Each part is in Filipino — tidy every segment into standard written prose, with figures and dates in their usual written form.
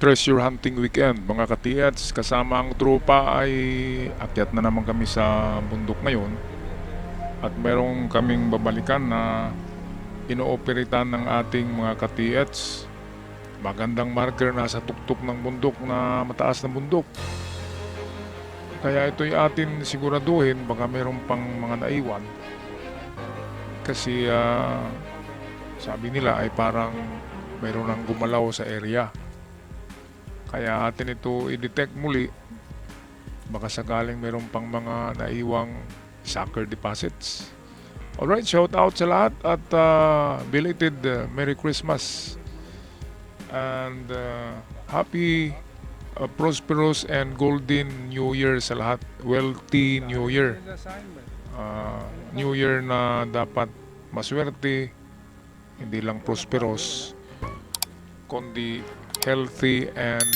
treasure hunting weekend mga katiyats. Kasama ang tropa ay akyat na naman kami sa bundok ngayon at merong kaming babalikan na inooperatan ng ating mga katiyats. Magandang marker na sa tuktok ng bundok na mataas na bundok. Kaya ito'y atin siguraduhin, baka merong pang mga naiwan. Kasi sabi nila ay parang meron nang gumalaw sa area. Kaya atin ito i-detect muli. Baka sakaling meron pang mga naiwang sucker deposits. Alright, shout out sa lahat at belated Merry Christmas and happy prosperous and golden New Year sa lahat. Wealthy New Year. New Year na dapat maswerte, hindi lang prosperous, kundi healthy and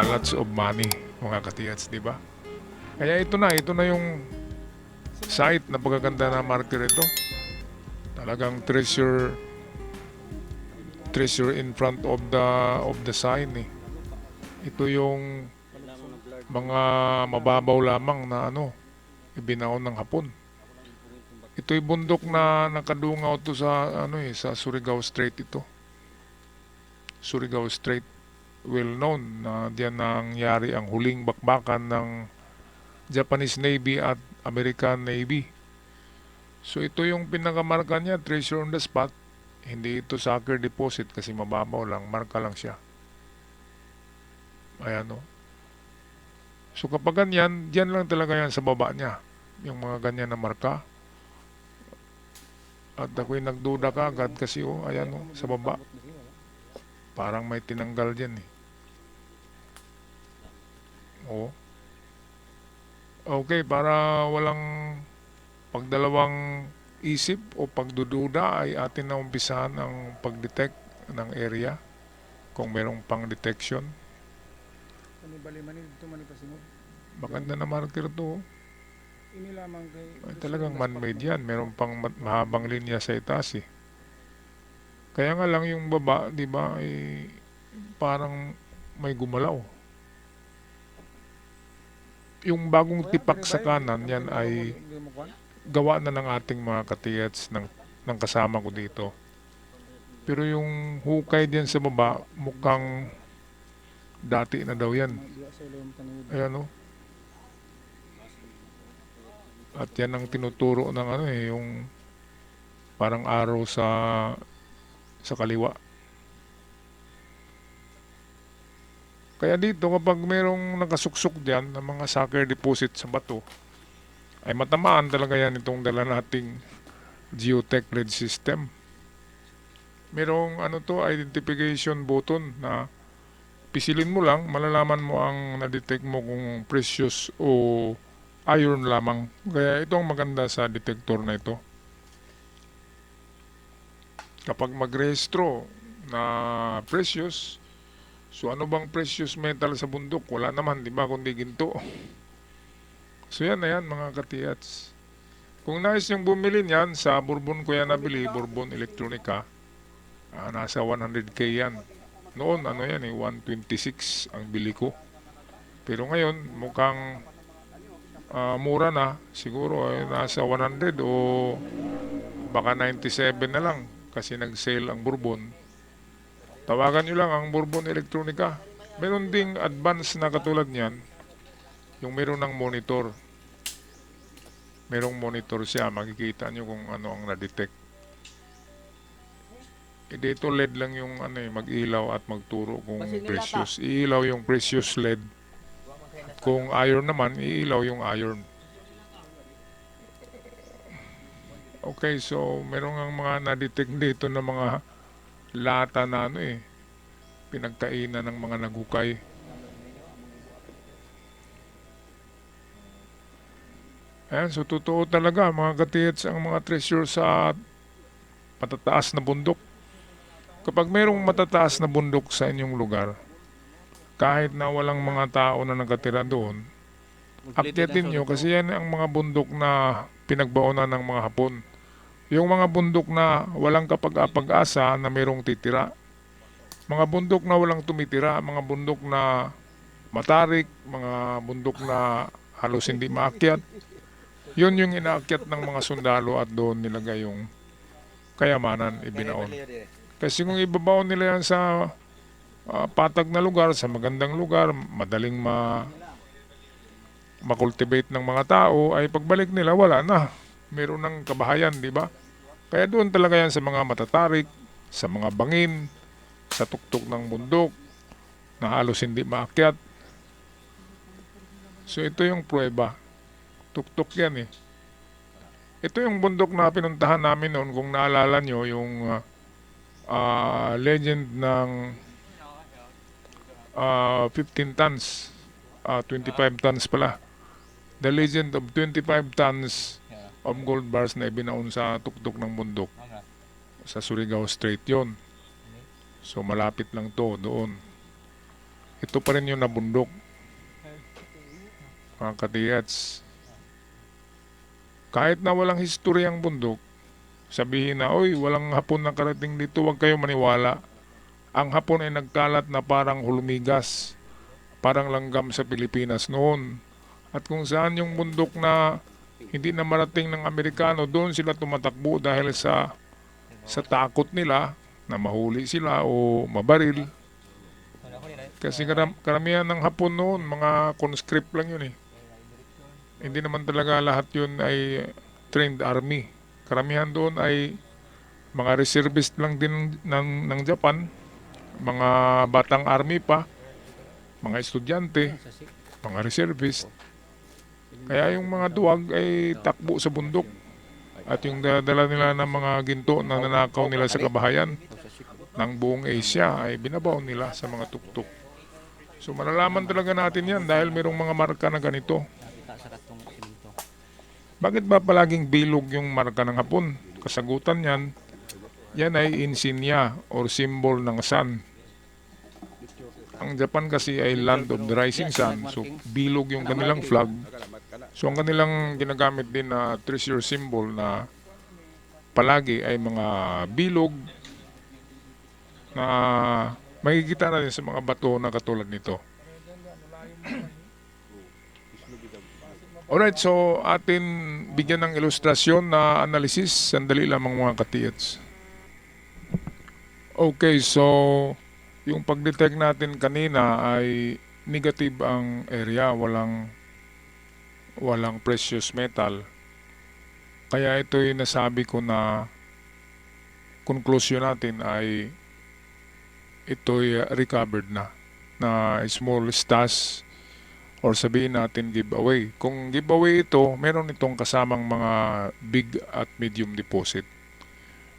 lots of money mga katiyats, di ba? Kaya ito na yung site na pagkaganda na marker ito. Talagang treasure in front of the sign eh. Ito yung mga mababaw lamang na ibinaon ng hapon. Ito'y bundok na nakadungaw to sa sa Surigao Strait ito. Surigao Strait, well known na diyan nangyari ang huling bakbakan ng Japanese Navy at American Navy. So ito yung pinakamarka niya, treasure on the spot. Hindi ito sucker deposit kasi mababaw lang, marka lang siya. Ayan o. So kapag ganyan, diyan lang talaga yan sa baba niya. Yung mga ganyan na marka. At ako'y nagduda ka agad kasi ayan sa baba. Parang may tinanggal dyan eh. Okay, para walang pagdalawang isip o pagdududa ay atin na umpisahan ang pag-detect ng area kung merong pang detection. Maganda na marker to. Ay, talagang man-made yan. Meron pang mahabang linya sa itaas eh. Kaya nga lang yung baba, di ba, ay parang may gumalaw. Yung bagong tipak sa kanan, yan ay gawa na ng ating mga katiyats ng kasama ko dito. Pero yung hukay diyan sa baba, mukhang dati na daw yan. Ayan o. At yan ang tinuturo ng yung parang arrow sa kaliwa. Kaya dito kapag merong nakasuksok diyan ng mga sucker deposit sa bato, ay matamaan talaga yan itong dala nating geotech lead system. Merong identification button na pisilin mo lang, malalaman mo ang na-detect mo kung precious o iron lamang. Kaya ito ang maganda sa detector na ito. Kapag magrehistro na precious, so ano bang precious metal sa bundok? Wala naman, di ba, kundi ginto. So yan na yan mga katiyats. Kung nais yung bumili niyan, sa Bourbon ko yan nabili, Bourbon Electronica. Nasa 100k yan. Noon, 126 ang bili ko. Pero ngayon, mukhang mura na. Siguro nasa 100 o baka 97 na lang kasi nag-sale ang Bourbon. Tawagan nyo lang ang Bourbon Electronica. Meron ding advance na katulad niyan. Yung meron ng monitor. Merong monitor siya. Makikita nyo kung ano ang na-detect. Dito LED lang yung mag-ilaw at magturo kung precious. Iilaw yung precious LED. Kung iron naman, iilaw yung iron. Okay, so meron ang mga na-detect dito na mga lata na pinagkainan ng mga naghukay. Ayan, so totoo talaga mga katiyats ang mga treasure sa matataas na bundok. Kapag mayroong matataas na bundok sa inyong lugar, kahit na walang mga tao na nakatira doon, akyatin nyo kasi yan ang mga bundok na pinagbaonan ng mga Hapon. Yung mga bundok na walang kapag-asa na mayroong titira. Mga bundok na walang tumitira, mga bundok na matarik, mga bundok na halos hindi maakyat. Yun yung inaakyat ng mga sundalo at doon nilagay yung kayamanan ibinaon. Kasi kung ibabaon nila yan sa patag na lugar, sa magandang lugar, madaling makultivate ng mga tao, ay pagbalik nila wala na. Meron ng kabahayan, di ba? Kaya doon talaga yan sa mga matatarik, sa mga bangin, sa tuktok ng bundok, na halos hindi maakyat. So ito yung pruweba. Tuktok yan eh. Ito yung bundok na pinuntahan namin noon, kung naalala nyo, yung legend ng 15 tons, 25 tons pala. The legend of 25 tons of gold bars na ibinaon sa tuktok ng bundok. Sa Surigao Strait yon. So malapit lang to doon. Ito pa rin yung nabundok. Mga katiyats. Kahit na walang history ang bundok, sabihin na, oy, walang Hapon na karating dito, huwag kayo maniwala. Ang Hapon ay nagkalat na parang hulumigas, parang langgam sa Pilipinas noon. At kung saan yung bundok na hindi na marating ng Amerikano, doon sila tumatakbo dahil sa takot nila na mahuli sila o mabaril. Kasi karamihan ng Hapon noon, mga conscript lang yun eh. Hindi naman talaga lahat yun ay trained army. Karamihan doon ay mga reservist lang din ng Japan, mga batang army pa, mga estudyante, mga reservist. Kaya yung mga duwag ay takbo sa bundok. At yung dala nila ng mga ginto na nanakaw nila sa kabahayan ng buong Asia ay binabaw nila sa mga tuktok. So malalaman talaga natin yan dahil mayroong mga marka na ganito. Bakit ba palaging bilog yung marka ng Hapon? Kasagutan yan ay insignia or symbol ng sun. Ang Japan kasi ay land of the rising sun, so bilog yung kanilang flag. So ang kanilang ginagamit din na treasure symbol na palagi ay mga bilog na makikita natin sa mga bato na katulad nito. Alright, so atin bigyan ng ilustrasyon na analysis. Sandali lamang mga katiyats. Okay, so yung pag-detect natin kanina ay negative ang area, walang precious metal. Kaya ito'y nasabi ko na conclusion natin ay ito'y recovered na small stash or sabihin natin giveaway. Kung giveaway ito, meron itong kasamang mga big at medium deposit.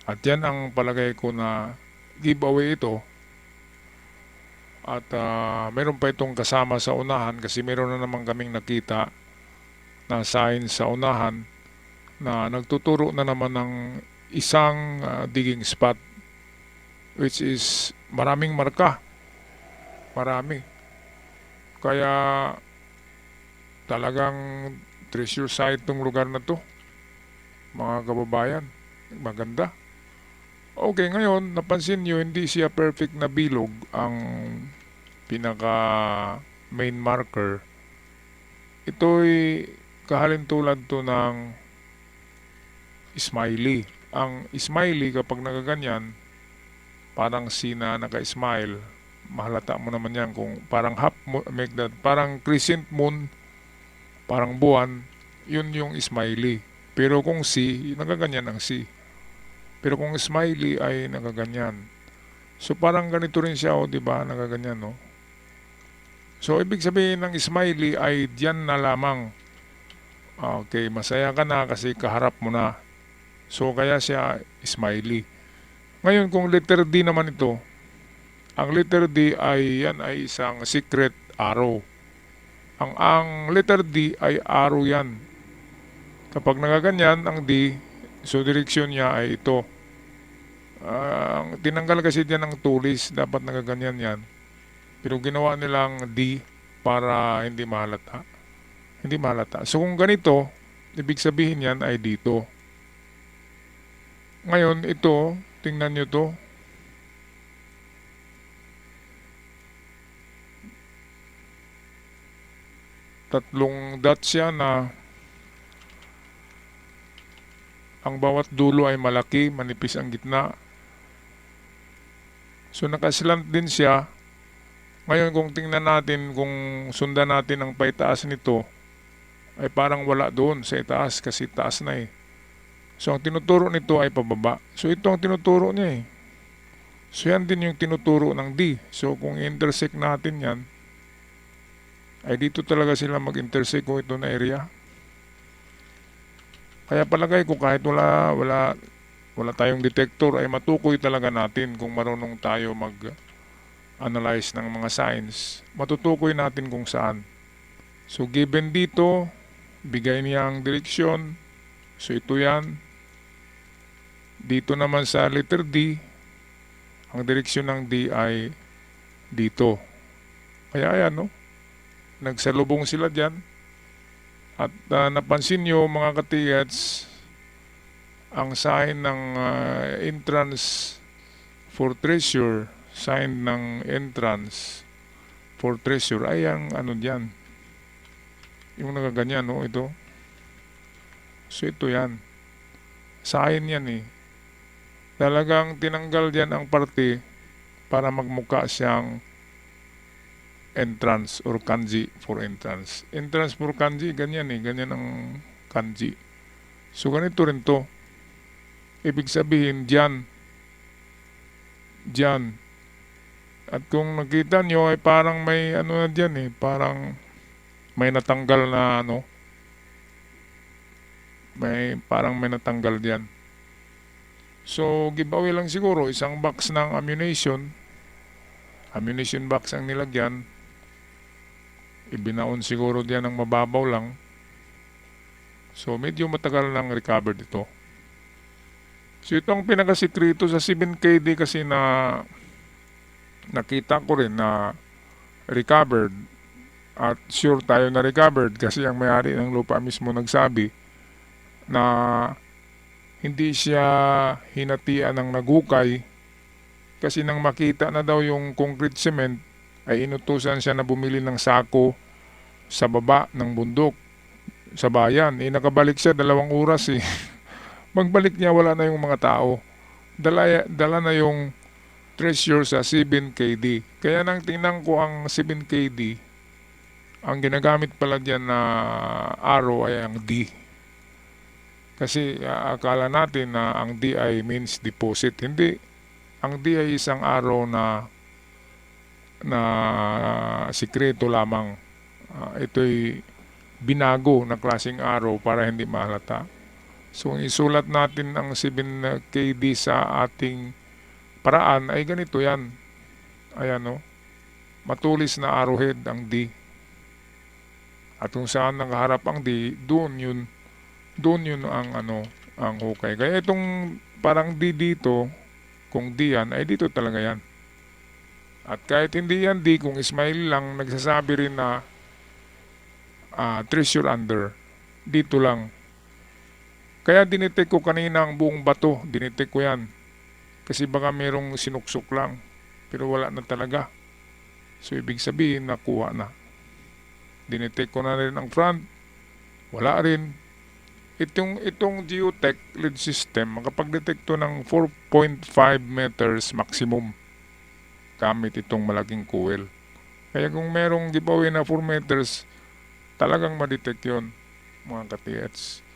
At yan ang palagay ko na giveaway ito. At meron pa itong kasama sa unahan kasi meron na naman kaming nakita na sign sa unahan na nagtuturo na naman ng isang digging spot, which is maraming marka. Marami. Kaya talagang treasure site tong lugar na to, mga kababayan. Maganda. Okay, ngayon napansin nyo hindi siya perfect na bilog ang pinaka main marker. Ito'y kahalintulad to ng smiley. Ang smiley kapag nagaganyan, parang sina naka-smile, mahalata mo naman yan kung parang half moon, parang crescent moon, parang buwan, yun yung smiley. Pero kung C, nagaganyan ang C. Pero kung smiley ay nagaganyan. So parang ganito rin siya, di ba? Nagaganyan, no? So ibig sabihin ng smiley ay diyan na lamang. Okay, masaya ka na kasi kaharap mo na. So kaya siya smiley. Ngayon kung letter D naman ito, ang letter D ay yan ay isang secret arrow. Ang letter D ay arrow yan. Kapag nagaganyan ang D, so direksyon niya ay ito. Tinanggal kasi diyan ang tulis, dapat nagaganyan yan. Pero ginawa nilang D para hindi mahalata. Hindi mahalata. So kung ganito, ibig sabihin yan ay dito. Ngayon ito, tingnan nyo to. tatlong dots yan na ang bawat dulo ay malaki, manipis ang gitna. So nakaslant din siya. Ngayon kung tingnan natin, kung sundan natin ang paitaas nito, ay parang wala doon sa itaas kasi taas na eh. So ang tinuturo nito ay pababa. So ito ang tinuturo niya eh. So yan din yung tinuturo ng D. So kung intersect natin yan, ay dito talaga sila mag-intersect kung ito na area. Kaya palagay ko kahit wala tayong detector ay matukoy talaga natin kung marunong tayo mag-analyze ng mga signs. Matutukoy natin kung saan. So given dito, bigay niya ang direksyon. So ito yan. Dito naman sa letter D, ang direksyon ng D ay dito. Kaya ayan, no? Nagsalubong sila dyan. At napansin nyo mga katiyats, ang sign ng entrance for treasure, sign ng entrance for treasure ay ang ano dyan. Yung nagaganyan, no? Ito. So ito yan. Sign yan eh. Talagang tinanggal dyan ang parte para magmukha siyang entrance or kanji for entrance. Entrance for kanji, ganyan eh. Ganyan ang kanji. So ganito rin to. Ibig sabihin, dyan. Dyan. At kung nakita nyo ay parang may ano na dyan eh. Parang may natanggal na ano. Parang may natanggal dyan. So giveaway lang siguro isang box ng ammunition. Ammunition box ang nilagyan. Ibinaon siguro diyan ng mababaw lang. So medyo matagal nang recovered ito. So ito ang pinakasikreto sa 7KD kasi na nakita ko rin na recovered. At sure tayo na recovered kasi ang may-ari ng lupa mismo nagsabi na hindi siya hinatian ng nagukay kasi nang makita na daw yung concrete cement ay inutusan siya na bumili ng sako sa baba ng bundok sa bayan. Nakabalik siya 2 oras eh. Magbalik niya wala na yung mga tao. Dala na yung treasure sa 7KD. Kaya nang tingnan ko ang 7KD, ang ginagamit pala dyan na arrow ay ang D. Kasi akala natin na ang D ay means deposit. Hindi. Ang D ay isang arrow na sikreto lamang. Ito'y binago na klaseng arrow para hindi mahalata. So kung isulat natin ang 7KD sa ating paraan ay ganito yan. Ayan no. Matulis na arrowhead ang D. At kung saan nakaharap ang D, doon yun ang hukay. Kaya itong parang D dito, kung D yan, ay dito talaga yan. At kahit hindi yan D, kung smile lang, nagsasabi rin na treasure under, dito lang. Kaya dinitek ko kanina ang buong bato, dinitek ko yan. Kasi baka merong sinuksok lang, pero wala na talaga. So ibig sabihin, nakuha na. Dinitek ko na rin ang front, wala rin. Itong geotech lead system, makapag-detect to ng 4.5 meters maximum gamit itong malaking coil. Kaya kung merong giveaway na 4 meters, talagang ma-detect yun, mga ka-TH.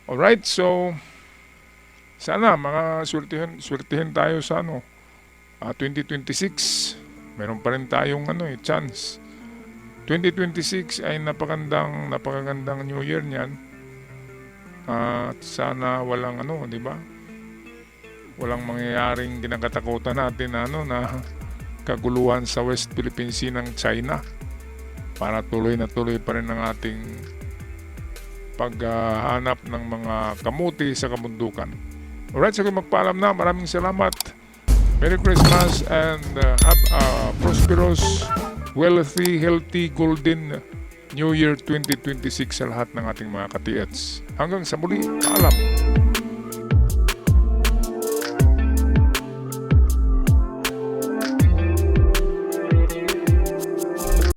Alright, so sana mga swertihin tayo sa 2026. Meron pa rin tayong chance. 2026 ay napakagandang New Year niyan. At sana walang di ba? Walang mangyayaring kinakatakutan natin na kaguluhan sa West Philippine Sea ng China. Para tuloy na tuloy pa rin ang ating paghahanap ng mga kamuti sa kabundukan. Alright, so magpaalam na. Maraming salamat. Merry Christmas and have a prosperous, wealthy, healthy, golden New Year 2026 sa lahat ng ating mga ka-TH. Hanggang sa muli, paalam.